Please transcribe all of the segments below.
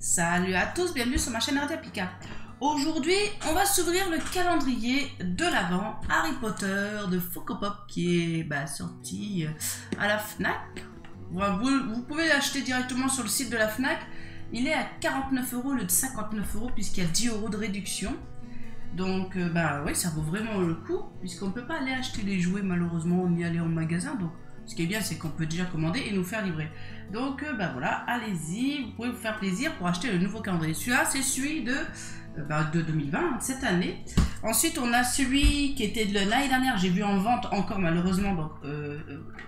Salut à tous, bienvenue sur ma chaîne Radia Pika. Aujourd'hui, on va s'ouvrir le calendrier de l'Avent Harry Potter de Funko Pop qui est sorti à la Fnac. Vous pouvez l'acheter directement sur le site de la Fnac. Il est à 49 € au lieu de 59 € puisqu'il y a 10 € de réduction. Donc oui, ça vaut vraiment le coup puisqu'on ne peut pas aller acheter les jouets malheureusement ni aller en magasin. Donc ce qui est bien, c'est qu'on peut déjà commander et nous faire livrer. Donc voilà, allez-y, vous pouvez vous faire plaisir pour acheter le nouveau calendrier. Celui-là, c'est celui de 2020, cette année. Ensuite, on a celui qui était de l'année dernière, j'ai vu en vente encore malheureusement, donc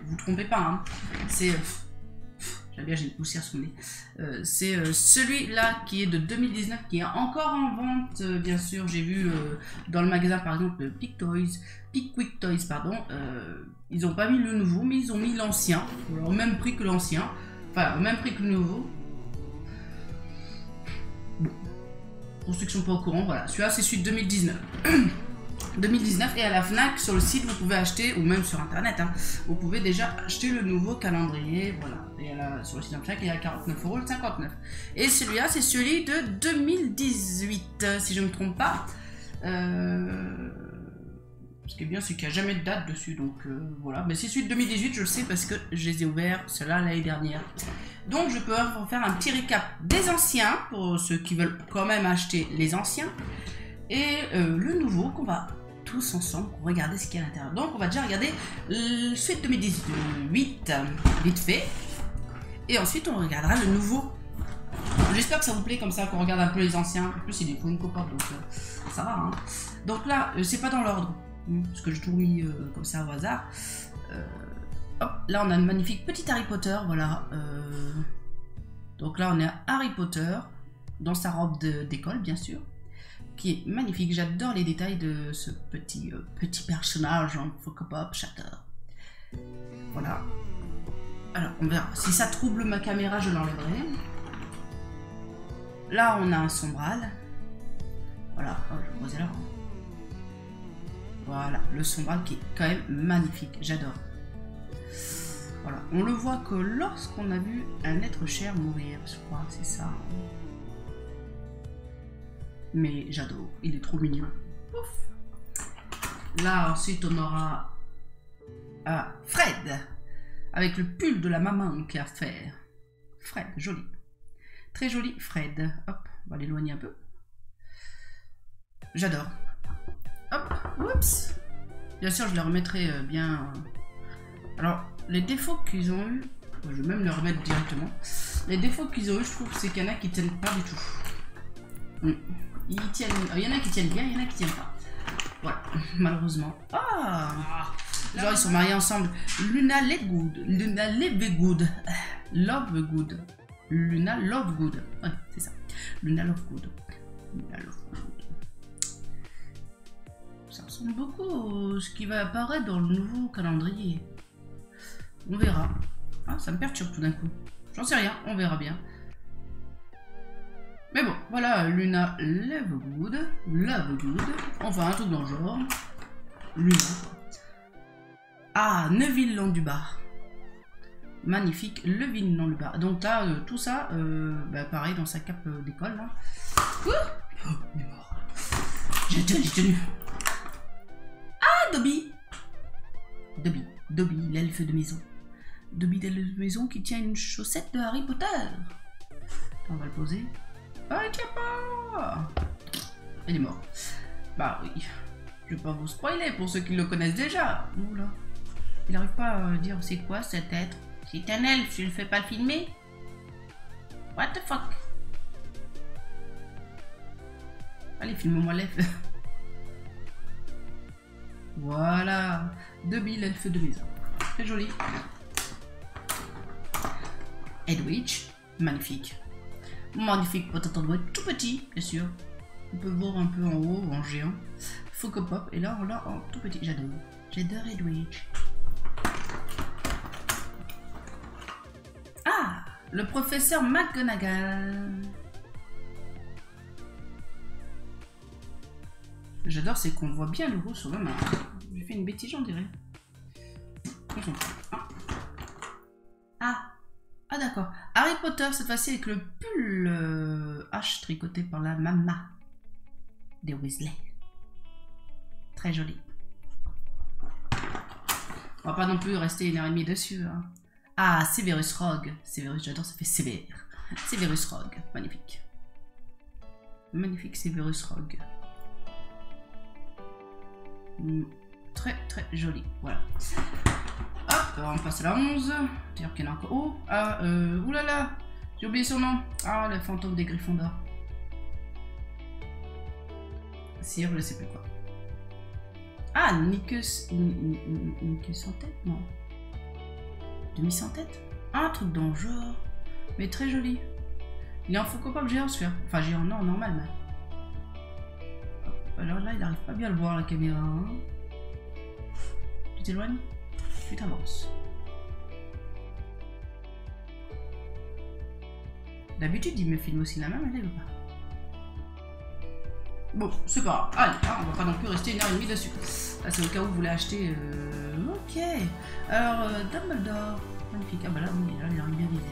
vous trompez pas, hein. C'est... J'aime bien, j'ai une poussière sous le nez. C'est celui-là qui est de 2019, qui est encore en vente, bien sûr. J'ai vu dans le magasin, par exemple, Pickwick Toys, pardon. Ils n'ont pas mis le nouveau, mais ils ont mis l'ancien, au même prix que l'ancien. Enfin, au même prix que le nouveau. Bon. Pour ceux qui ne sont pas au courant, voilà. Celui-là, c'est celui de 2019. 2019 et à la Fnac sur le site vous pouvez acheter, ou même sur internet hein, vous pouvez déjà acheter le nouveau calendrier, voilà, et sur le site de Fnac il est à 49 € le 59. Et celui-là c'est celui de 2018 si je ne me trompe pas. Ce qui est bien c'est qu'il n'y a jamais de date dessus, donc voilà, mais c'est celui de 2018, je le sais parce que je les ai ouverts ceux-là l'année dernière. Donc je peux vous faire un petit récap des anciens pour ceux qui veulent quand même acheter les anciens et le nouveau qu'on va tous ensemble regarder ce qu'il y a à l'intérieur. Donc on va déjà regarder celui de 2018 vite fait et ensuite on regardera le nouveau. J'espère que ça vous plaît comme ça qu'on regarde un peu les anciens. En plus il est Funko Pop donc ça va hein. Donc là c'est pas dans l'ordre parce que j'ai tout mis comme ça au hasard. Hop, là on a une magnifique petite Harry Potter, voilà. Donc là on est à Harry Potter dans sa robe d'école bien sûr, qui est magnifique. J'adore les détails de ce petit personnage en Funko Pop, j'adore. Voilà. Alors, on verra. Si ça trouble ma caméra, je l'enlèverai. Là, on a un sombral. Voilà. Oh, je vais poser là. Voilà. Le sombral qui est quand même magnifique. J'adore. Voilà. On le voit que lorsqu'on a vu un être cher mourir, je crois. C'est ça. Mais j'adore, il est trop mignon. Ouf. Là ensuite on aura Fred avec le pull de la maman qui a fait. Fred, joli, très joli Fred. Hop, on va l'éloigner un peu. J'adore. Hop, oups. Bien sûr je les remettrai bien. Alors les défauts qu'ils ont eu, je vais même les remettre directement. Les défauts qu'ils ont eu, je trouve c'est qu'il y en a qui tiennent pas du tout. Il y en a qui tiennent bien, il y en a qui tiennent pas. Voilà, malheureusement. Ah, genre ils sont mariés ensemble. Luna Lovegood. Luna Lovegood. Lovegood. Luna Lovegood. Ouais, c'est ça. Luna Lovegood. Luna Lovegood. Ça ressemble beaucoup à ce qui va apparaître dans le nouveau calendrier. On verra. Ah, ça me perturbe tout d'un coup. J'en sais rien, on verra bien. Mais bon, voilà, Luna Lovegood, enfin un truc dans le genre, Luna. Ah, Neuville-Londubar, magnifique, Neuville-Londubar. Donc là, tout ça, pareil dans sa cape d'école là. Oh, il est mort. J'ai tenu. Ah, Dobby, l'elfe de maison. Dobby, l'elfe de maison qui tient une chaussette de Harry Potter. On va le poser. Ah, il tient pas. Il est mort. Bah oui. Je vais pas vous spoiler pour ceux qui le connaissent déjà. Oula. Il n'arrive pas à dire c'est quoi cette être. C'est un elfe, je ne fais pas le filmer. What the fuck. Allez, filme-moi l'elfe. Voilà. Dobby, l'elfe de maison. Très joli. Edwidge. Magnifique. Magnifique potato tout petit, bien sûr. On peut voir un peu en haut ou en géant. Funko Pop, et là on l'a en tout petit. J'adore. J'adore Edwidge. Ah, le professeur McGonagall. J'adore, c'est qu'on voit bien le rouge sur la main. J'ai fait une bêtise, j'en dirais. Ah. Ah d'accord. Harry Potter cette fois-ci avec le pull H tricoté par la maman des Weasley. Très joli. On va pas non plus rester 1h30 dessus. Hein. Ah, Severus Rogue. Severus, j'adore, ça fait sévère. Severus Rogue, magnifique. Magnifique Severus Rogue. Très très joli, voilà. Hop, on passe à la 11. C'est-à-dire qu'il y en a encore. Oh, ah, oulala, j'ai oublié son nom. Ah, le fantôme des Gryffondor. Sire, je sais plus quoi. Ah, Nicus. Nicus en tête, non. Demi sans tête. Un truc dans le genre. Mais très joli. Il est en Funko Pop géant celui-là. Enfin, géant, non, normal, mais. Alors là, il n'arrive pas bien à le voir la caméra. Hein. Tu t'éloignes? Tu t'avances. D'habitude, il me filme aussi la main, mais là, il veut pas. Bon, c'est pas grave. Allez, hein, on va pas non plus rester 1h30 dessus. Là, c'est au cas où vous voulez acheter. Ok. Alors, Dumbledore. Magnifique. Ah bah là, oui, là, il arrive bien visé.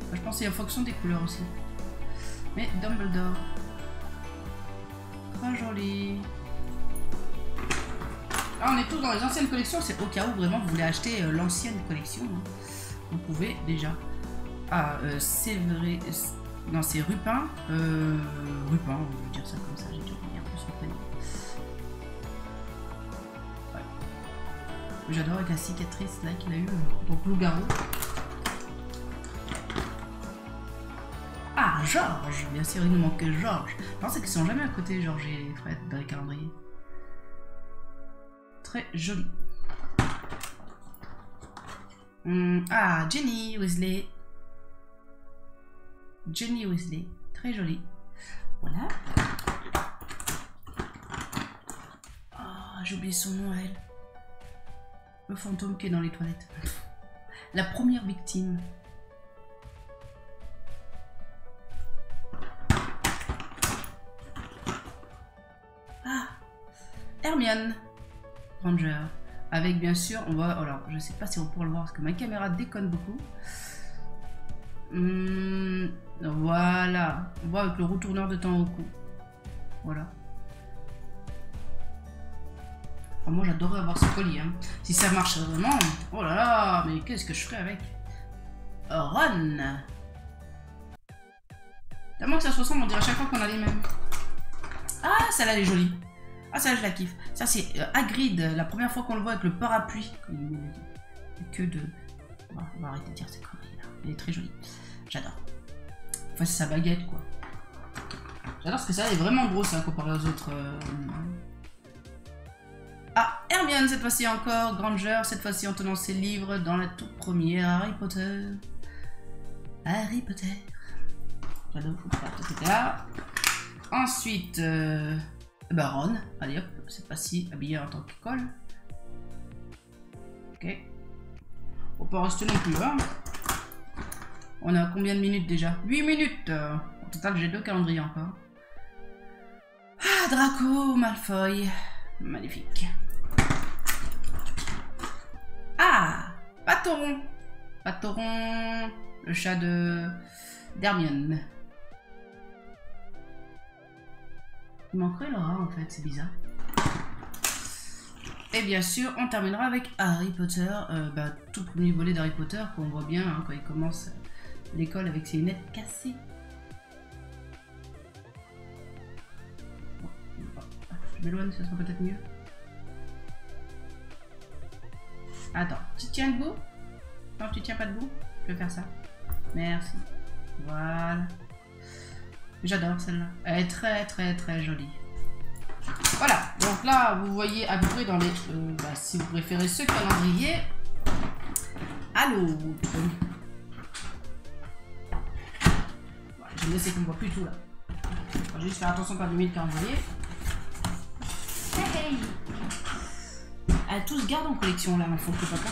Enfin, je pense que c'est en fonction des couleurs aussi. Mais Dumbledore. Très joli. Là, on est tous dans les anciennes collections. C'est au cas où vraiment vous voulez acheter l'ancienne collection. Hein. Vous pouvez déjà. Ah, c'est vrai. Non, c'est Rupin. Rupin, on va dire ça comme ça. J'ai déjà oublié un peu son prénom. Ouais. J'adore avec la cicatrice là qu'il a eu pour Loup-garou. Ah, Georges. Bien sûr, il nous manque Georges. Je pense qu'ils sont jamais à côté, Georges et Fred, dans les calendriers. Très joli. Ah, Ginny Weasley. Ginny Weasley. Très jolie. Voilà. Ah, j'ai oublié son nom à elle. Le fantôme qui est dans les toilettes. La première victime. Ah, Hermione Granger. Avec bien sûr, on va. Alors, je sais pas si on pourra le voir parce que ma caméra déconne beaucoup. Voilà. On voit avec le retourneur de temps au cou. Voilà. Oh, moi, j'adorerais avoir ce colis. Hein. Si ça marche vraiment. Oh là là, mais qu'est-ce que je ferais avec Ron. Tellement que ça se ressemble, on dirait à chaque fois qu'on a les mêmes. Ah, celle-là, elle est jolie. Ah, ça, je la kiffe. Ça, c'est Hagrid, la première fois qu'on le voit avec le parapluie. Que de. Bon, on va arrêter de dire ces conneries là. Elle est très jolie. J'adore. Enfin, c'est sa baguette, quoi. J'adore parce que ça, elle est vraiment grosse hein, comparé aux autres. Ah, Hermione, cette fois-ci encore. Granger, cette fois-ci en tenant ses livres dans la toute première Harry Potter. Harry Potter. J'adore. C'était là. Ensuite. Ron, allez hop, cette fois-ci habillé en tant qu'école. Ok. On peut pas rester non plus, hein. On a combien de minutes déjà? 8 minutes. Au total, j'ai 2 calendriers encore. Ah, Draco Malfoy. Magnifique. Ah, Patoron. Patoron, le chat de d'Hermione. Il manquerait le rat en fait, c'est bizarre. Et bien sûr, on terminera avec Harry Potter, tout premier volet d'Harry Potter qu'on voit bien hein, quand il commence l'école avec ses lunettes cassées. Je m'éloigne, ça sera peut-être mieux. Attends, tu tiens debout? Non, tu tiens pas debout? Je vais faire ça. Merci. Voilà. J'adore celle-là. Elle est très très très jolie. Voilà, donc là vous voyez à peu près dans les... si vous préférez ce calendrier. Allô. Voilà, je vais laisser qu'on ne voit plus tout là. On va juste faire attention pas d'humer le calendrier. Hey, hey. Tous gardent en collection là, faut que papa.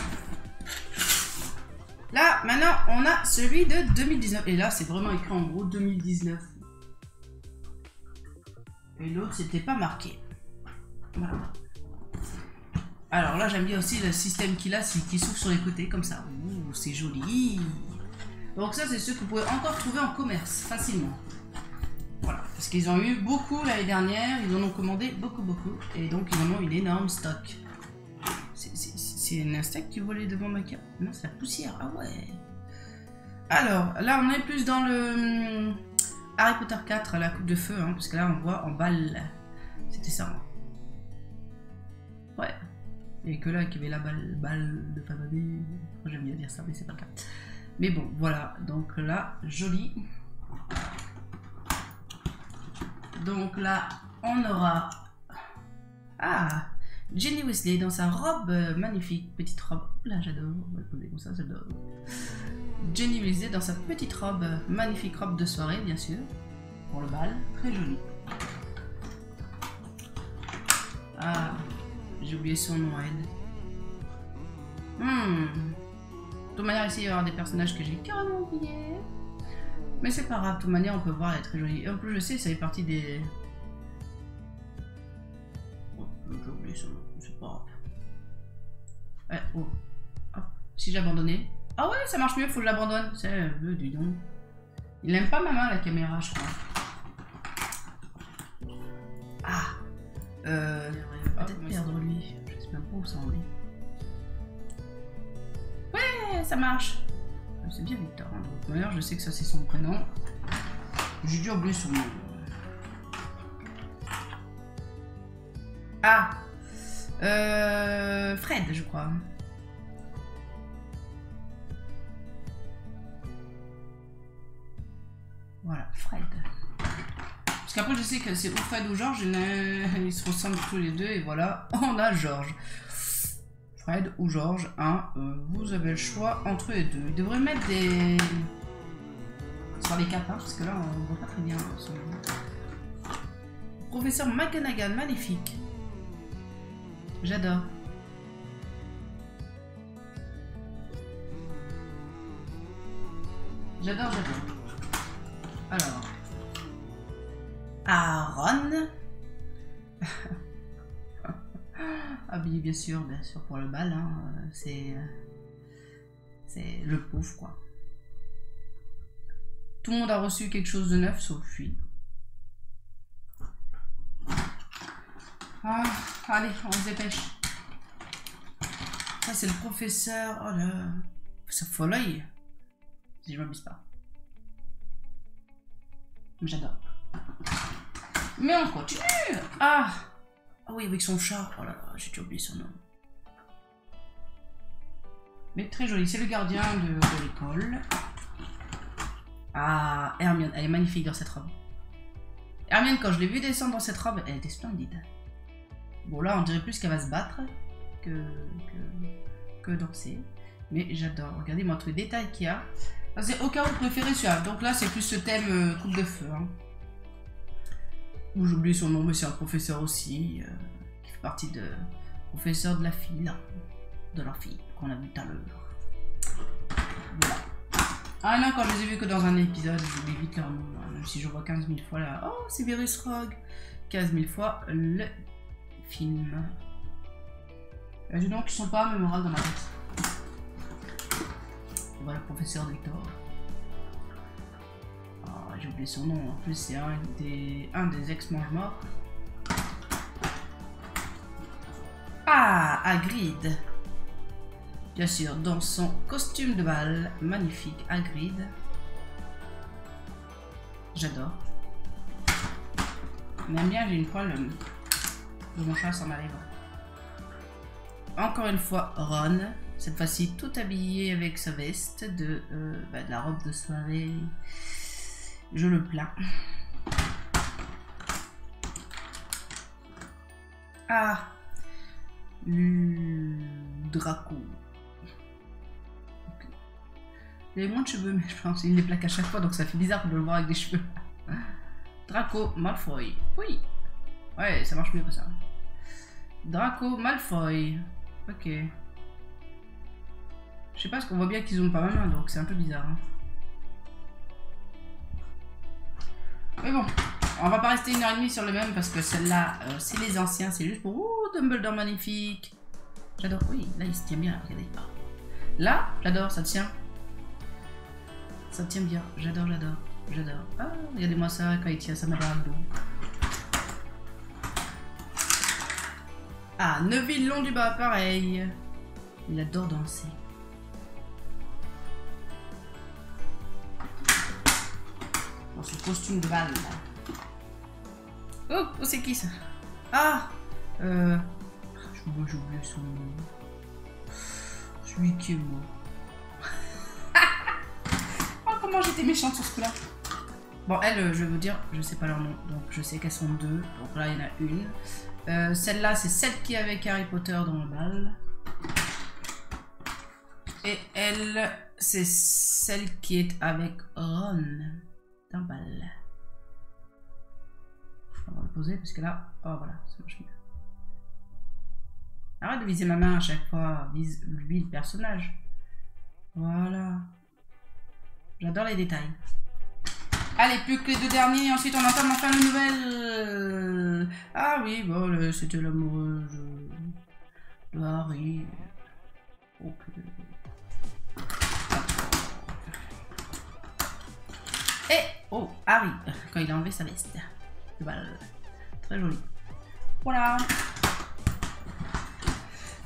Là, maintenant, on a celui de 2019. Et là, c'est vraiment écrit en gros 2019. Et l'autre, c'était pas marqué. Voilà. Alors là, j'aime bien aussi le système qu'il a, qui s'ouvre sur les côtés, comme ça. Ouh, c'est joli. Donc ça, c'est ceux que vous pouvez encore trouver en commerce, facilement. Voilà, parce qu'ils ont eu beaucoup l'année dernière, ils en ont commandé beaucoup. Et donc, ils en ont une énorme stock. C'est un insecte qui volait devant ma carte? Non, c'est la poussière, ah ouais. Alors, là, on est plus dans le Harry Potter 4, la coupe de feu, hein, parce que là, on voit en balle. C'était ça. Hein. Ouais. Et que là, qu'il y avait la balle de Fababé. J'aime bien dire ça, mais c'est pas le cas. Mais bon, voilà. Donc là, joli. Donc là, on aura... Ah, Ginny Weasley dans sa robe magnifique, petite robe. Là, j'adore. On va le poser comme ça, j'adore. Ginny Weasley dans sa petite robe, magnifique robe de soirée, bien sûr. Pour le bal, très jolie. Ah, j'ai oublié son nom, Ed. De toute manière, ici, il y aura des personnages que j'ai carrément oubliés. Mais c'est pas grave, de toute manière, on peut voir, elle est très jolie. Et en plus, je sais, ça fait partie des... Oh, j'ai oublié son nom, c'est pas grave. Ouais, oh. Hop. Si j'ai abandonné. Ah ouais, ça marche mieux, faut que je l'abandonne. C'est du don. Il aime pas ma main, la caméra, je crois. Ah. Peut-être perdre lui. Je sais même pas où ça en est. Ouais, ça marche. C'est bien Victor. Hein. D'ailleurs, je sais que ça c'est son prénom. J'ai dû oublier son nom. Ah. Fred, je crois. Voilà, Fred. Parce qu'après, je sais que c'est ou Fred ou Georges. Ils se ressemblent tous les deux. Et voilà, on a Georges. Fred ou Georges, hein, vous avez le choix entre les deux. Il devrait mettre des... sur les quatre, hein, parce que là, on voit pas très bien son nom. Professeur McGonagall, magnifique. J'adore. J'adore. Alors... Aaron. Habillé bien sûr pour le bal, hein. C'est le pauvre quoi. Tout le monde a reçu quelque chose de neuf sauf lui. Ah, allez, on se dépêche. Ça c'est le professeur. Oh là, ça faut l'œil. Si je m'abuse pas. J'adore. Mais on continue. Ah. Ah oui, avec son chat. Oh là là, j'ai oublié son nom. Mais très joli. C'est le gardien de l'école. Ah, Hermione. Elle est magnifique dans cette robe. Hermione, quand je l'ai vue descendre dans cette robe, elle était splendide. Bon, là, on dirait plus qu'elle va se battre que danser. Mais j'adore. Regardez-moi tous les détails qu'il y a. C'est au cas où vous préférez celui-là. Donc là, c'est plus ce thème coupe de feu. Hein. J'ai oublié son nom, mais c'est un professeur aussi, qui fait partie de professeur de la fille, là, de leur fille, qu'on a vu tout à l'heure. Voilà. Ah non, quand je les ai vus que dans un épisode, j'oublie vite leur nom, là, même si je vois 15 000 fois là. Oh, c'est Virus Rogue. 15 000 fois le film. Il y a des noms qui sont pas mémorables dans ma tête. Et voilà, professeur Victor. J'ai oublié son nom, en plus c'est un des ex-mange-morts. Ah, Hagrid. Bien sûr, dans son costume de bal, magnifique Hagrid. J'adore. Même bien, j'ai une poêle de mon chat sur ma lèvre. Encore une fois, Ron. Cette fois-ci, tout habillé avec sa veste de la robe de soirée. Je le plains. Ah, Draco. Il avait moins de cheveux, mais je pense qu'il les plaque à chaque fois, donc ça fait bizarre de le voir avec des cheveux. Draco Malfoy. Oui. Ouais, ça marche mieux que ça. Draco Malfoy. Ok. Je sais pas, parce qu'on voit bien qu'ils ont pas ma main, donc c'est un peu bizarre. Hein. Mais bon, on va pas rester 1h30 sur le même parce que celle-là, c'est les anciens, c'est juste pour... Ouh, Dumbledore magnifique. J'adore, oui, là il se tient bien, regardez. Là, j'adore, ça tient. Ça tient bien. J'adore, j'adore, j'adore. Ah, regardez-moi ça quand il tient ça, madame. Ah, Neville long du bas, pareil. Il adore danser. Dans son costume de balle. Oh, c'est qui ça? Ah, j'ai oublié son nom. Celui qui est mort. Oh, comment j'étais méchante sur ce coup-là. Bon, elle, je vais vous dire, je sais pas leur nom. Donc, je sais qu'elles sont deux. Donc là, il y en a une. Celle-là, c'est celle qui est avec Harry Potter dans le bal. Et elle, c'est celle qui est avec Ron dans le bal. On va le poser parce que là, oh voilà, ça marche mieux. Arrête de viser ma main à chaque fois, vise lui le personnage. Voilà. J'adore les détails. Allez, plus que les deux derniers, ensuite on entame enfin une nouvelle. Ah oui, bon, c'était l'amoureuse de Harry. Ok. Et oh, Harry, quand il a enlevé sa veste. Très joli. Voilà.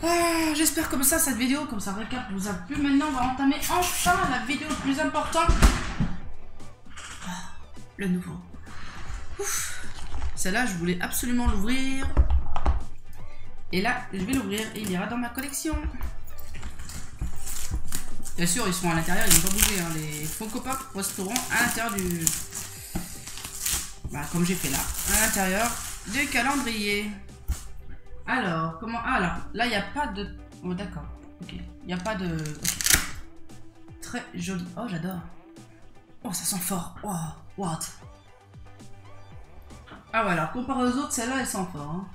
Ah, j'espère comme ça cette vidéo, comme ça récap vous a plu. Maintenant on va entamer enfin la vidéo plus importante. Le nouveau. Celle-là je voulais absolument l'ouvrir. Et là je vais l'ouvrir et il ira dans ma collection. Bien sûr ils sont à l'intérieur, ils vont pas bouger. Hein. Les Funko Pop resteront à l'intérieur du... Bah, comme j'ai fait là. À l'intérieur du calendrier. Alors, comment... Ah, alors, là, il n'y a pas de... Oh, d'accord. Ok. Il n'y a pas de... Okay. Très joli. Oh, j'adore. Oh, ça sent fort. Oh, what? Ah, voilà. Comparé aux autres, celle-là, elle sent fort. Hein.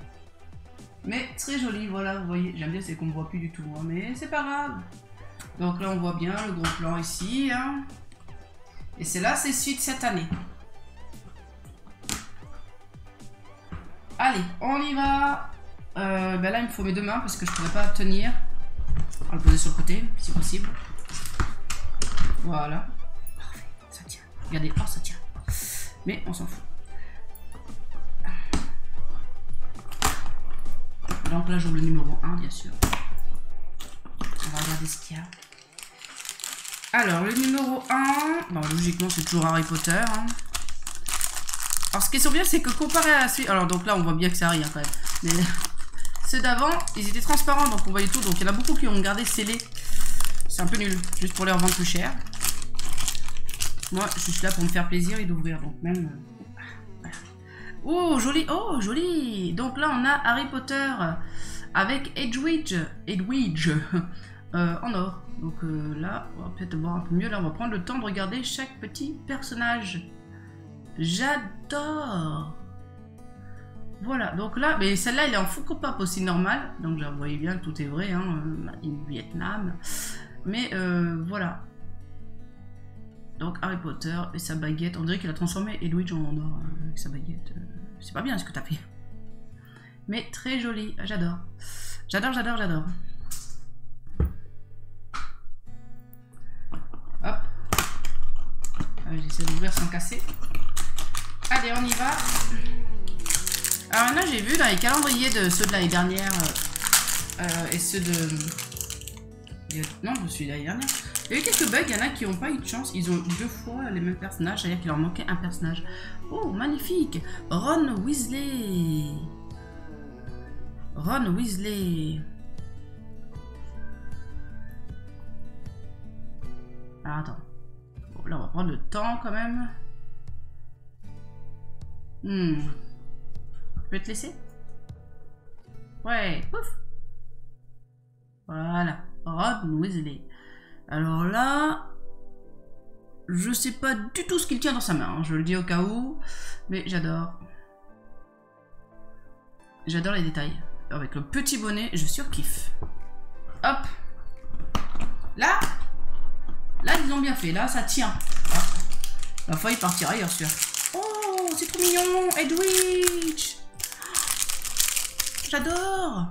Mais très jolie, voilà, vous voyez. J'aime bien, c'est qu'on ne voit plus du tout. Hein, mais c'est pas grave. Donc là, on voit bien le gros plan ici. Hein. Et celle-là, c'est suite cette année. Allez, on y va. Ben là, il me faut mes deux mains parce que je ne pourrais pas tenir. On va le poser sur le côté, si possible. Voilà. Parfait, ça tient. Regardez, oh, ça tient. Mais on s'en fout. Donc là, j'ouvre le numéro 1, bien sûr. On va regarder ce qu'il y a. Alors, le numéro 1... Bon, logiquement, c'est toujours Harry Potter. Hein. Alors, ce qui est bien, c'est que comparé à celui... Alors, donc là, on voit bien que c'est Harry, hein, quand même. Mais ceux d'avant, ils étaient transparents, donc on voyait tout. Donc, il y en a beaucoup qui ont gardé scellé. C'est un peu nul, juste pour les revendre plus cher. Moi, je suis là pour me faire plaisir et d'ouvrir. Donc, même... Voilà. Oh, joli. Oh, joli. Donc là, on a Harry Potter avec Edwidge en or. Donc là, on va peut-être voir un peu mieux. Là, on va prendre le temps de regarder chaque petit personnage. J'adore. Voilà, donc là, mais celle-là, elle est en Funko Pop aussi normal. Donc, vous voyez bien que tout est vrai, hein, in Vietnam. Mais voilà. Donc, Harry Potter et sa baguette. On dirait qu'il a transformé Edwidge en or avec sa baguette. C'est pas bien ce que t'as fait. Mais très joli, j'adore. J'adore, j'adore, j'adore. Hop. J'essaie d'ouvrir sans casser. Allez, on y va. Alors là, j'ai vu dans les calendriers de ceux de l'année dernière et ceux de... Non, je suis l'année dernière. Il y a eu quelques bugs, il y en a qui n'ont pas eu de chance. Ils ont eu 2 fois les mêmes personnages, c'est-à-dire qu'il leur manquait un personnage. Oh, magnifique! Ron Weasley. Ron Weasley. Alors, attends. Bon, là, on va prendre le temps quand même. Je peux te laisser? Ouais, pouf! Voilà, Ron Weasley. Alors là, je sais pas du tout ce qu'il tient dans sa main, hein, je le dis au cas où, mais j'adore. J'adore les détails. Avec le petit bonnet, je surkiffe. Hop! Là, ils ont bien fait, là, ça tient. Ah. La fois, il partira ailleurs, sûr. Oh, c'est trop mignon! Edwidge! J'adore!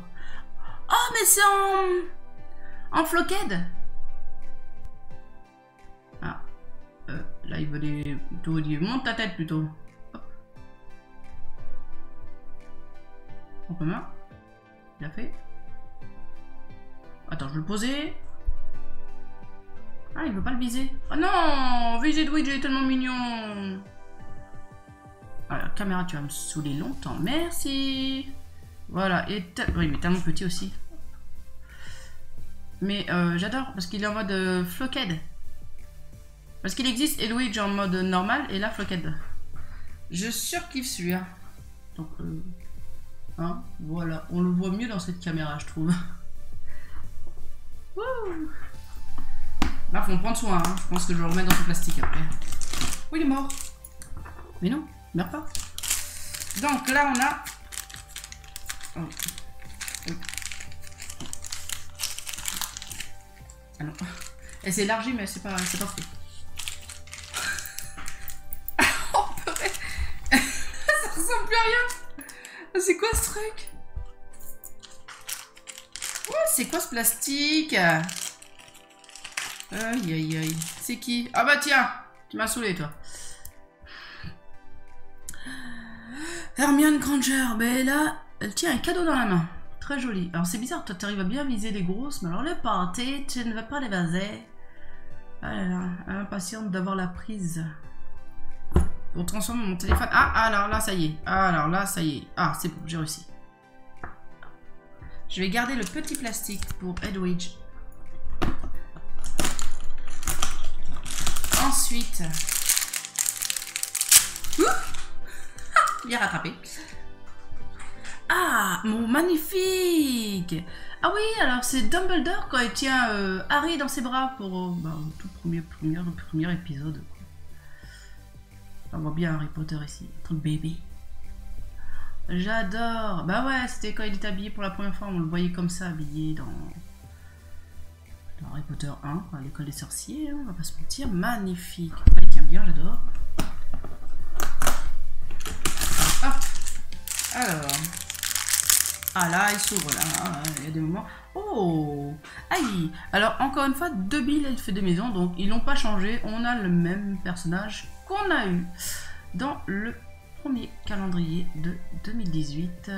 Oh, mais c'est en floquette! Ah. Là, il veut des... plutôt dire monte ta tête plutôt. Hop. On peut main. Il a fait. Attends, je vais le poser. Ah, il veut pas le viser. Oh non, viser Edwidge, il est tellement mignon. Alors, caméra, tu vas me saouler longtemps. Merci. Voilà, et oui, mais tellement petit aussi. Mais j'adore parce qu'il est en mode Flockhead. Parce qu'il existe Edwidge en mode normal et là Flockhead. Je surkiffe celui-là. Donc, hein, voilà, on le voit mieux dans cette caméra, je trouve. Wouh. Là, faut en prendre soin. Hein. Je pense que je vais le remettre dans ce plastique après. Oui, il est mort. Mais non, il meurt pas. Donc là, on a. Oh. Oui. Ah non. Elle s'est élargie, mais c'est pas fait. Oh purée. Ça ressemble plus à rien. C'est quoi ce truc? Ouais, c'est quoi ce plastique? Aïe aïe aïe. C'est qui? Ah bah tiens, tu m'as saoulé toi. Hermione Granger, ben là, elle tient un cadeau dans la main. Très joli. Alors c'est bizarre, toi tu arrives à bien viser les grosses, mais alors les parties, tu ne vas pas les vaser. Ah là là, impatiente d'avoir la prise. Pour transformer mon téléphone. Ah, alors là, ça y est. Alors là, ça y est. Ah, c'est bon, j'ai réussi. Je vais garder le petit plastique pour Edwidge. Ensuite. Bien rattrapé. Ah, mon magnifique. Ah oui, alors c'est Dumbledore quand il tient Harry dans ses bras pour bah, tout premier épisode. On voit bien Harry Potter ici, trop de bébé. J'adore. Bah ouais, c'était quand il était habillé pour la première fois, on le voyait comme ça, habillé dans Harry Potter 1, à l'école des sorciers, hein, on va pas se mentir. Magnifique. Ah, il tient bien, j'adore. Hop. Alors. Ah là, il s'ouvre là. Il y a des moments. Oh. Aïe. Alors, encore une fois, Dobby, l'elfe de maison. Donc, ils n'ont pas changé. On a le même personnage qu'on a eu dans le premier calendrier de 2018.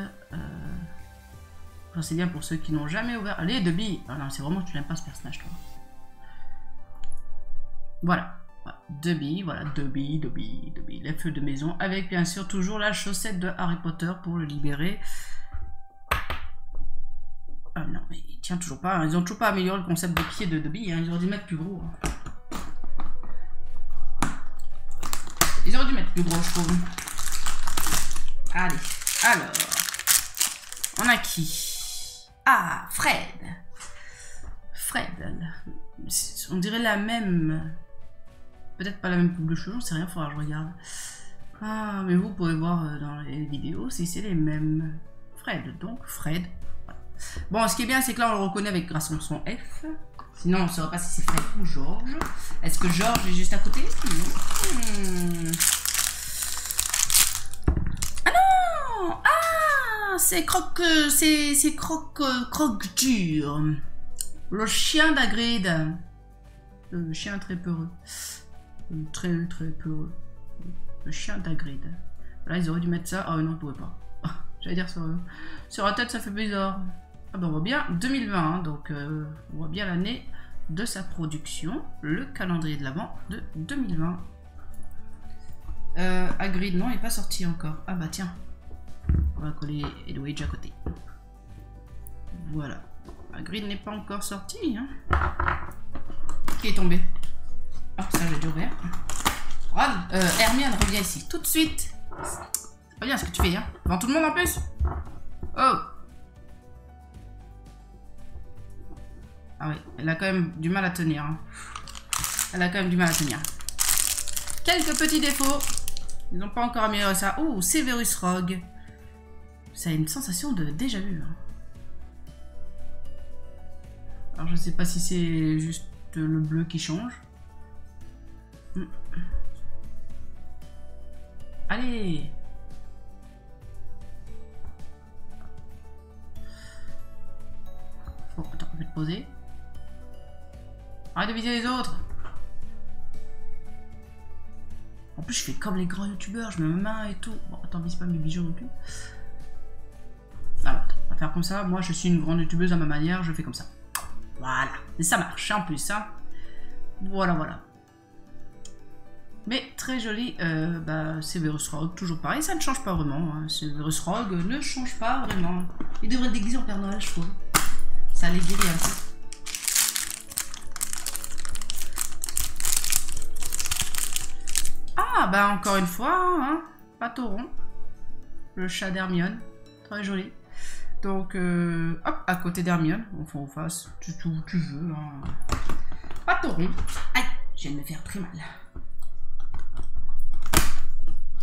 C'est bien pour ceux qui n'ont jamais ouvert. Allez, Dobby. Ah non, c'est vraiment que tu n'aimes pas ce personnage, toi. Voilà. Dobby, voilà, Dobby, l'elfe de maison, avec bien sûr toujours la chaussette de Harry Potter pour le libérer. Ah non, mais il tient toujours pas, hein. Ils ont toujours pas amélioré le concept de pied de Dobby, hein. Ils auraient dû mettre plus gros. Hein. Ils auraient dû mettre plus gros, je trouve. Allez, alors, on a qui? Ah, Fred. On dirait la même... Peut-être pas la même coupe de cheveux, j'en sais rien, faudra que je regarde. Ah, mais vous pouvez voir dans les vidéos si c'est les mêmes. Fred, donc Fred. Voilà. Bon, ce qui est bien, c'est que là, on le reconnaît avec grâce à son F. Sinon, on ne saura pas si c'est Fred ou Georges. Est-ce que Georges est juste à côté? Ah non! Ah! C'est Croque-Dur. Le chien d'Hagrid. Le chien très peureux. Très peureux. Le chien d'Hagrid. Là, ils auraient dû mettre ça. Oh non, ils ne pouvaient pas. J'allais dire sur la tête, ça fait bizarre. Ah ben, on voit bien 2020, hein, donc on voit bien l'année de sa production, le calendrier de l'Avent de 2020. Hagrid, non, il n'est pas sorti encore. Ah bah tiens, on va coller Edwidge à côté. Voilà. Hagrid n'est pas encore sorti. Hein. Qui est tombé? Ah, ça j'ai déjà ouvert. Hermione, reviens ici tout de suite. C'est pas bien ce que tu fais, hein. Devant tout le monde en plus. Oh. Ah oui, elle a quand même du mal à tenir. Hein. Elle a quand même du mal à tenir. Quelques petits défauts. Ils n'ont pas encore amélioré ça. Oh, Severus Rogue. Ça a une sensation de déjà vu. Hein. Alors je sais pas si c'est juste le bleu qui change. Allez. Oh, attends, je vais te poser. Arrête de viser les autres. En plus, je fais comme les grands youtubeurs, je mets ma main et tout. Bon, attends, vise pas mes bijoux non plus. Alors, on va faire comme ça. Moi, je suis une grande youtubeuse à ma manière, je fais comme ça. Voilà. Et ça marche en plus, hein. Voilà, voilà. Mais très joli, Severus Rogue, toujours pareil, ça ne change pas vraiment. Hein. Severus Rogue ne change pas vraiment. Il devrait être déguisé en Père Noël, je trouve. Ça les guérit un peu. Ah, bah encore une fois, hein, Patoron, le chat d'Hermione, très joli. Donc, hop, à côté d'Hermione, enfin en face, tu veux. Hein. Patoron. Aïe, je viens de me faire très mal.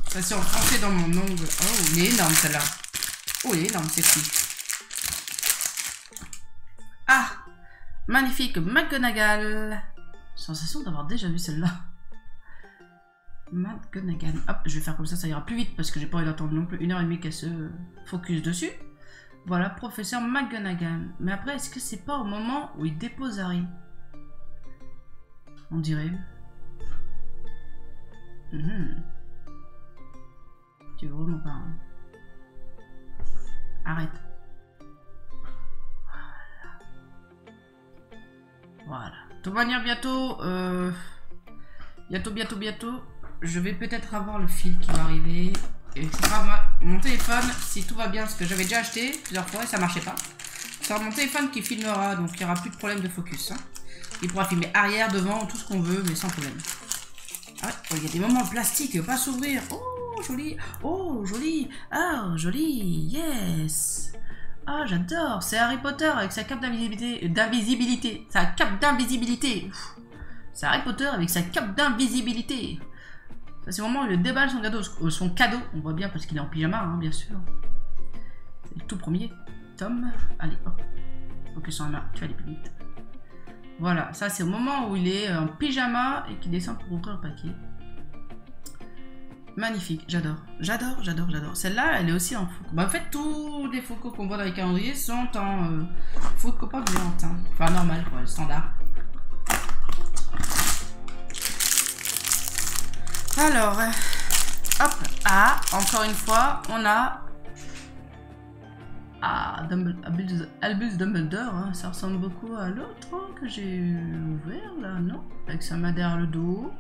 Ça s'est enfoncé dans mon ongle. Oh, il est énorme celle-là. Oh, il est énorme, c'est petit. Ah, magnifique McGonagall. Sensation d'avoir déjà vu celle-là. McGonagall. Hop, je vais faire comme ça ira plus vite parce que j'ai pas envie d'attendre non plus 1h30 qu'elle se focus dessus. Voilà, professeur McGonagall. Mais après, est-ce que c'est pas au moment où il dépose Harry? On dirait. Tu veux vraiment pas. Hein. Arrête. Voilà. De toute manière, bientôt, je vais peut-être avoir le fil qui va arriver. Et ce sera mon téléphone, si tout va bien, ce que j'avais déjà acheté plusieurs fois et ça marchait pas. Ce sera mon téléphone qui filmera, donc il n'y aura plus de problème de focus. Hein. Il pourra filmer arrière, devant, tout ce qu'on veut, mais sans problème. Ah ouais, il y a des moments en plastique, il ne veut pas s'ouvrir. Oh, joli. Oh, joli. Ah, joli. Yes. Ah, j'adore. C'est Harry Potter avec sa cape d'invisibilité. Sa cape d'invisibilité. C'est Harry Potter avec sa cape d'invisibilité. Ça, c'est le moment où il déballe son cadeau. On voit bien parce qu'il est en pyjama, hein, bien sûr. C'est le tout premier. Tom. Allez, hop. Focus sur la main. Tu vas aller plus vite. Voilà, ça c'est au moment où il est en pyjama et qu'il descend pour ouvrir le paquet. Magnifique, j'adore. J'adore, j'adore, j'adore. Celle-là, elle est aussi en Funko. Bah, en fait, tous les Funko qu'on voit dans les calendriers sont en Funko Pop géante. Hein. Enfin, normal, quoi, le standard. Alors, hop. Ah, encore une fois, on a... Ah, Albus Dumbledore, hein. Ça ressemble beaucoup à l'autre hein, que j'ai ouvert, là, non? Avec sa main derrière le dos,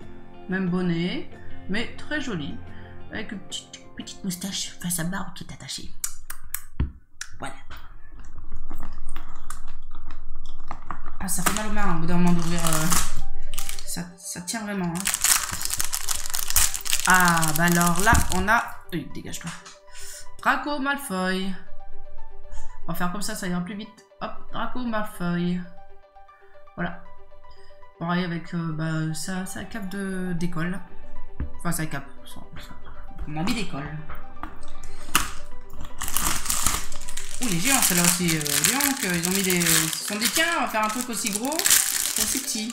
même bonnet, mais très joli. Avec une petite moustache, enfin sa barbe qui est attachée. Voilà. Ah, ça fait mal aux mains au bout d'un moment d'ouvrir. Ça tient vraiment. Hein. Ah, bah alors là, on a... Oui, dégage-toi. Draco Malfoy. On va faire comme ça ira plus vite. Hop, Draco Malfoy. Voilà. Pareil avec sa cape d'école. Enfin, sa cape. Son habit d'école. Ouh, les géants, celle-là aussi. Donc, ils ont mis des... Ils se sont dit, tiens, on va faire un truc aussi gros, aussi petit.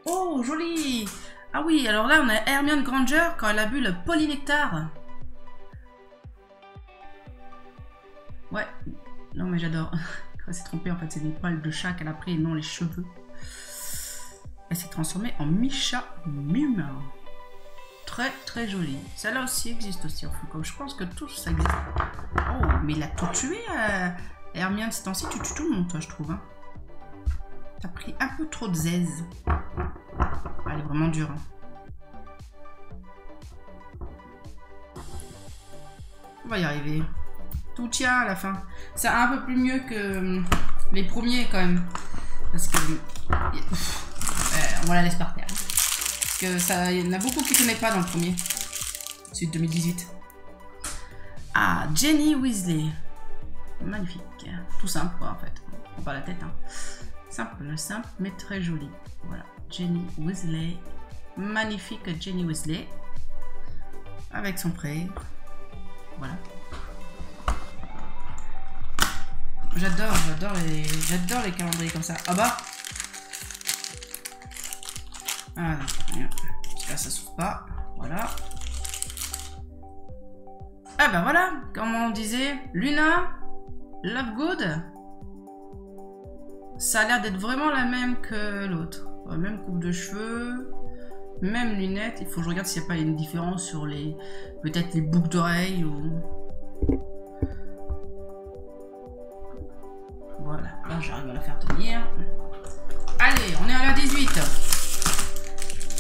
Oh, joli. Ah oui, alors là, on a Hermione Granger quand elle a bu le polynectar. Ouais. Non, mais j'adore. Elle s'est trompée, en fait, c'est des poils de chat qu'elle a pris et non les cheveux. Elle s'est transformée en Misha Muma. Très, très jolie. Celle-là aussi existe aussi en Funko. Je pense que tout ça existe. Oh, mais il a tout tué, Hermione, ces temps-ci. Tu tues tout le monde, toi, je trouve. Hein. T'as pris un peu trop de zèze. Elle est vraiment dure. Hein. On va y arriver. Tout tient à la fin. C'est un peu plus mieux que les premiers quand même. Parce que... on la laisse par terre. Parce que ça, il y en a beaucoup qui ne tenaient pas dans le premier. Celui de 2018. Ah, Ginny Weasley. Magnifique. Tout simple quoi en fait. On prend pas la tête. Hein. Simple, mais très joli. Voilà. Ginny Weasley. Magnifique Ginny Weasley. Avec son prêt. Voilà. J'adore les calendriers comme ça. Ah bah. Ah non, rien. Parce que là ça s'ouvre pas. Voilà. Ah bah voilà, comme on disait, Luna, Lovegood. Ça a l'air d'être vraiment la même que l'autre. Même coupe de cheveux. Même lunettes, il faut que je regarde s'il n'y a pas une différence sur les... Peut-être les boucles d'oreilles ou... Voilà, là j'arrive à la faire tenir. Allez, on est à la 18.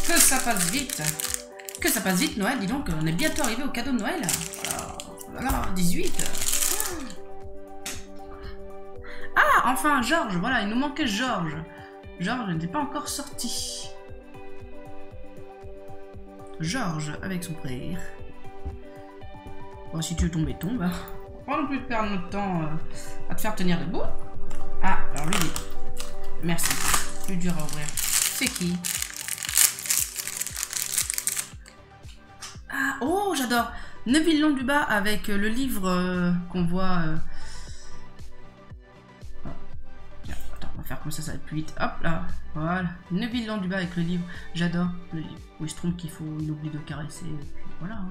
Que ça passe vite. Que ça passe vite, Noël, dis donc. On est bientôt arrivé au cadeau de Noël. Voilà, 18. Ah, enfin, Georges, voilà, il nous manquait Georges. Georges n'était pas encore sorti. Georges avec son frère. Bon, si tu veux tomber, tombe. Pas non plus de perdre notre temps à te faire tenir debout. Ah, alors lui, merci. Plus dur à ouvrir. C'est qui? Ah, oh, j'adore. Neville Londubat avec le livre qu'on voit. Tiens, attends, on va faire comme ça va être plus vite. Hop là, voilà. Neville Londubat avec le livre. J'adore le livre. Où il se trompe qu'il faut, il oublie de caresser. Et puis voilà. Hein.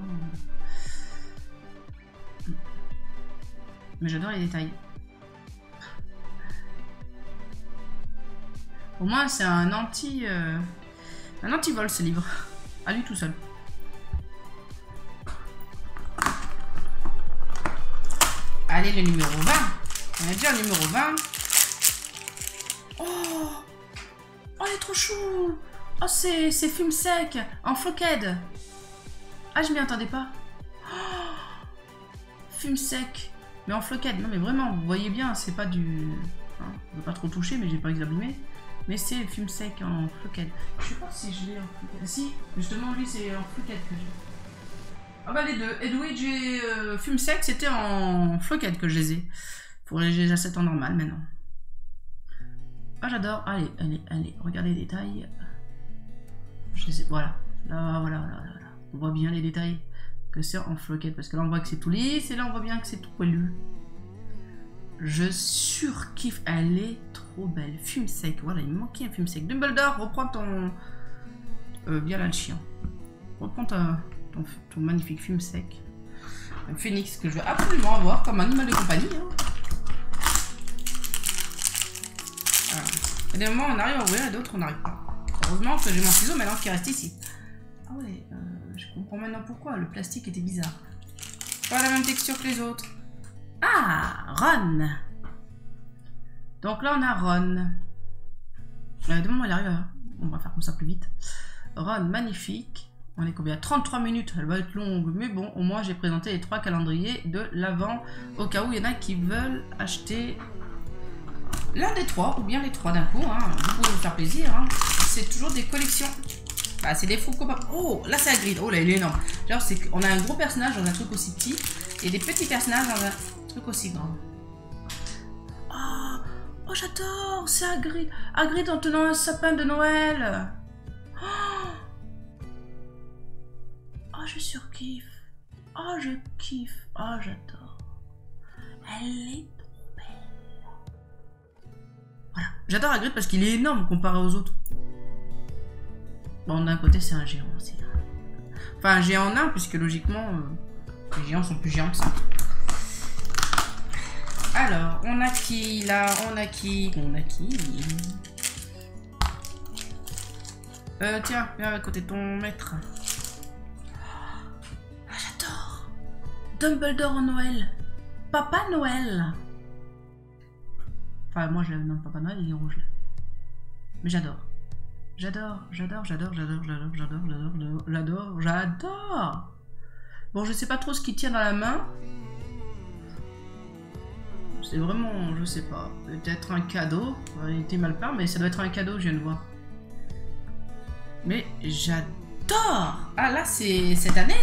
Mais j'adore les détails. Au moins, c'est un anti-vol ce livre. À lui tout seul. Allez, le numéro 20. On est déjà au numéro 20. Oh, oh, il est trop chou. Oh, c'est fume sec en floquette. Ah, je m'y attendais pas. Oh, fume sec. Mais en floquette. Non, mais vraiment, vous voyez bien, c'est pas du... Hein, je veux pas trop toucher, mais j'ai pas examiné. Mais c'est fume sec en floquette. Je sais pas si je l'ai en floquette. Si, justement, lui, c'est en floquette que j'ai. Ah bah les deux. Edwidge et fume sec, c'était en floquette que je les ai. Faudrait que je les achète en normal maintenant. Ah, j'adore. Allez, allez, allez. Regardez les détails. Je les ai... Voilà. Là, voilà, voilà, voilà. On voit bien les détails que c'est en floquette. Parce que là, on voit que c'est tout lisse. Et là, on voit bien que c'est tout poilu. Je surkiffe. Elle est trop belle. Fume sec. Voilà, il me manquait un fume sec. Dumbledore, reprends ton... bien là, le chien. Reprends ton magnifique fume sec. Un phénix que je veux absolument avoir comme animal de compagnie. Hein. Voilà. Il y a des moments où on arrive à ouvrir et d'autres on n'arrive pas. Heureusement que j'ai mon ciseau maintenant qui reste ici. Ah ouais, je comprends maintenant pourquoi. Le plastique était bizarre. Pas la même texture que les autres. Ah, Ron. Donc là on a Ron. De moment il arrive à... On va faire comme ça plus vite. Ron, magnifique. On est combien? 33 minutes, elle va être longue, mais bon, au moins j'ai présenté les 3 calendriers de l'Avent, au cas où il y en a qui veulent acheter l'un des 3, ou bien les 3 d'un coup, hein. Vous pouvez vous faire plaisir, hein. C'est toujours des collections, bah, c'est des Funko Pop. Oh, là c'est Hagrid, oh là il est énorme. Genre, c'est qu'on a un gros personnage dans un truc aussi petit, et des petits personnages dans un truc aussi grand. Oh, oh j'adore, c'est Hagrid, Hagrid en tenant un sapin de Noël. Oh, oh, je surkiffe. Oh, je kiffe. Oh, j'adore. Elle est trop belle. Voilà. J'adore Hagrid parce qu'il est énorme comparé aux autres. Bon, d'un côté, c'est un géant aussi. Enfin, un géant nain, puisque logiquement, les géants sont plus géants que ça. Alors, on a qui là? On a qui? Tiens, viens à côté de ton maître. Dumbledore en Noël. Papa Noël. Enfin, moi je le nomme Papa Noël, il est rouge là. Mais j'adore. J'adore. Bon, je sais pas trop ce qu'il tient dans la main. C'est vraiment, je sais pas. Peut-être un cadeau. Il était mal peint, mais ça doit être un cadeau, je viens de voir. Mais j'adore. Ah là c'est cette année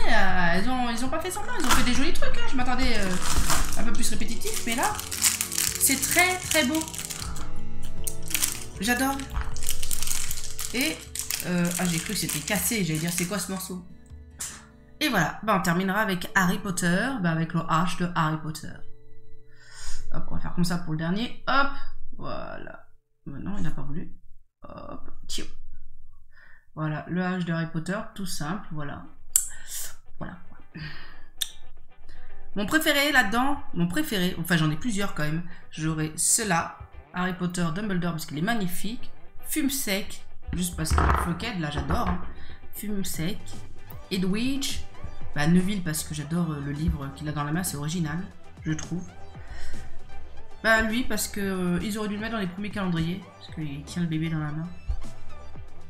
ils ont pas fait semblant, ils ont fait des jolis trucs hein. Je m'attendais un peu plus répétitif mais là c'est très très beau. J'adore. Et ah j'ai cru que c'était cassé, j'allais dire c'est quoi ce morceau. Et voilà, bah, on terminera avec Harry Potter, bah, avec le H de Harry Potter. Hop, on va faire comme ça pour le dernier. Hop, voilà. Non, il n'a pas voulu. Hop, tiens. Voilà, le H de Harry Potter, tout simple, voilà. Voilà. Mon préféré là-dedans, enfin j'en ai plusieurs quand même. J'aurai cela, Harry Potter, Dumbledore, parce qu'il est magnifique. Fume sec, juste parce qu'il est floquette, là j'adore. Hein. Fume sec. Edwidge. Bah, Neville, parce que j'adore le livre qu'il a dans la main, c'est original, je trouve. Bah, lui, parce que ils auraient dû le mettre dans les premiers calendriers, parce qu'il tient le bébé dans la main.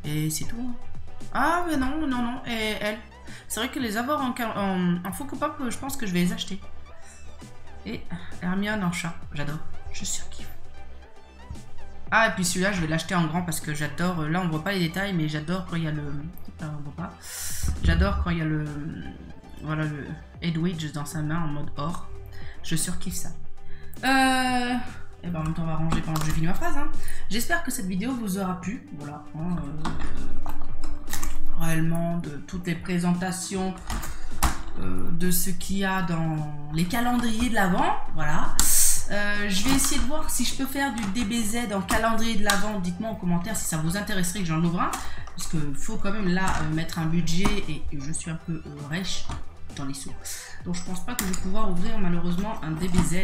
Et c'est tout. Hein. Ah, mais non, non, non. Et elle. C'est vrai que les avoir en Funko Pop, je pense que je vais les acheter. Et Hermione en chat, j'adore. Je surkiffe. Ah, et puis celui-là, je vais l'acheter en grand parce que j'adore. Là, on voit pas les détails, mais j'adore quand il y a le. On voit pas. J'adore quand il y a le. Voilà, le Edwidge dans sa main en mode or. Je surkiffe ça. Et ben en même temps, on va ranger pendant que je finis ma phrase. Hein. J'espère que cette vidéo vous aura plu. Voilà. Hein, réellement, de toutes les présentations de ce qu'il y a dans les calendriers de l'Avent. Voilà. Je vais essayer de voir si je peux faire du DBZ en calendrier de l'Avent. Dites-moi en commentaire si ça vous intéresserait que j'en ouvre un. Parce qu'il faut quand même là mettre un budget et je suis un peu rêche dans les sous. Donc je pense pas que je vais pouvoir ouvrir malheureusement un DBZ.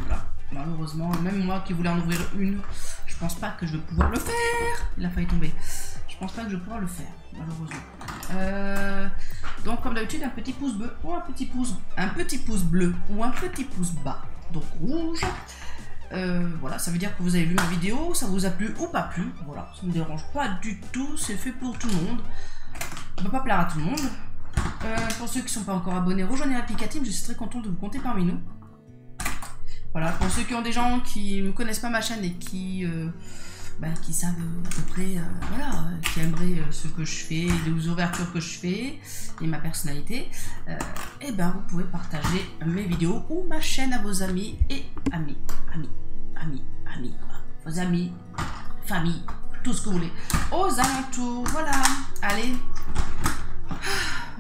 Voilà. Malheureusement, même moi qui voulais en ouvrir une, je pense pas que je vais pouvoir le faire. Il a failli tomber. Je pense pas que je vais pouvoir le faire, malheureusement. Donc comme d'habitude, un petit pouce bleu ou un petit pouce bleu ou un petit pouce bas. Donc rouge. Voilà, ça veut dire que vous avez vu ma vidéo, ça vous a plu ou pas plu. Voilà, ça me dérange pas du tout, c'est fait pour tout le monde. On peut pas plaire à tout le monde. Pour ceux qui ne sont pas encore abonnés, rejoignez l'Applica Team, je suis très content de vous compter parmi nous. Voilà, pour ceux qui ont des gens qui ne connaissent pas ma chaîne et qui savent à peu près, voilà, qui aimeraient ce que je fais, les ouvertures que je fais et ma personnalité, et ben vous pouvez partager mes vidéos ou ma chaîne à vos amis et vos amis, famille, tout ce que vous voulez, aux alentours. Voilà, allez,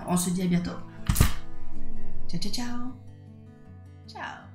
on se dit à bientôt. Ciao, ciao, ciao. Ciao.